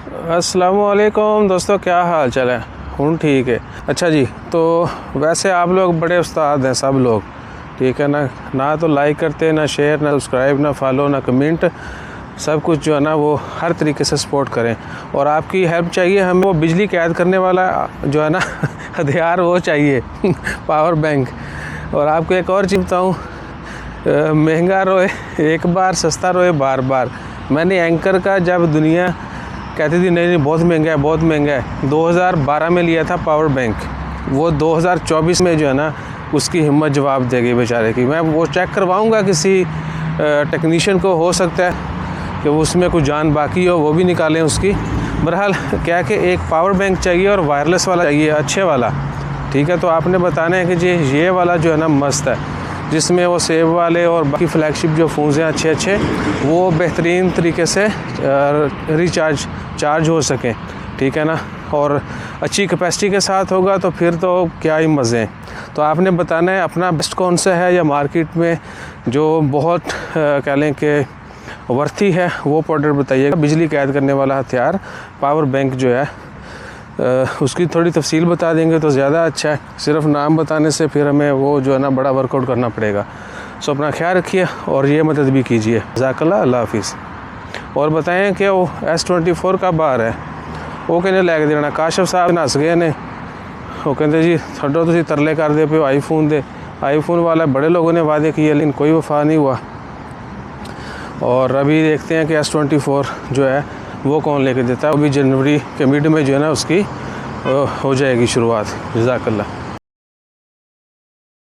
अस्सलामुअलैकुम दोस्तों, क्या हाल चाल है? हूँ ठीक है। अच्छा जी, तो वैसे आप लोग बड़े उस्ताद हैं सब लोग, ठीक है ना तो लाइक करते, ना शेयर, ना सब्सक्राइब, ना फॉलो, ना कमेंट, सब कुछ जो है ना वो हर तरीके से सपोर्ट करें। और आपकी हेल्प चाहिए हमें, वो बिजली कैद करने वाला जो है ना हथियार वो चाहिए पावर बैंक। और आपको एक और चीज़ बताऊँ, महंगा रोए एक बार, सस्ता रोए बार बार। मैंने एंकर का जब दुनिया कहती थी नहीं बहुत महंगा है बहुत महंगा है, 2012 में लिया था पावर बैंक। वो 2024 में जो है ना उसकी हिम्मत जवाब देगी बेचारे की। मैं वो चेक करवाऊंगा किसी टेक्नीशियन को, हो सकता है कि उसमें कुछ जान बाकी हो, वो भी निकालें उसकी। बहरहाल क्या कि एक पावर बैंक चाहिए और वायरलेस वाला चाहिए, अच्छे वाला, ठीक है। तो आपने बताना है कि जी ये वाला जो है ना मस्त है, जिसमें वो सेव वाले और बाकी फ्लैगशिप जो फ़ोन्स हैं अच्छे अच्छे, वो बेहतरीन तरीके से चार्ज हो सकें, ठीक है ना। और अच्छी कैपेसिटी के साथ होगा तो फिर तो क्या ही मज़े हैं। तो आपने बताना है अपना बेस्ट कौन सा है, या मार्केट में जो बहुत कह लें कि वर्थी है वो प्रोडक्ट बताइएगा। बिजली कैद करने वाला हथियार पावर बैंक जो है उसकी थोड़ी तफसील बता देंगे तो ज़्यादा अच्छा है। सिर्फ नाम बताने से फिर हमें वो जो है ना बड़ा वर्कआउट करना पड़ेगा। सो अपना ख्याल रखिए और ये मदद भी कीजिए। जज़ाकल्लाह, अल्लाह हाफिज़। और बताएं कि वो S24 का बार है, वो कहने लैके देना। काशफ साहब नस गए ने, वो कहते जी छो तुम तरले कर दे पे आईफोन दे। आईफोन वाला बड़े लोगों ने वादे किए लेकिन कोई वफा नहीं हुआ। और अभी देखते हैं कि S24 जो है वो कौन लेके देता है। अभी जनवरी के मिड में जो है ना उसकी हो जाएगी शुरुआत। जज़ाकल्लाह।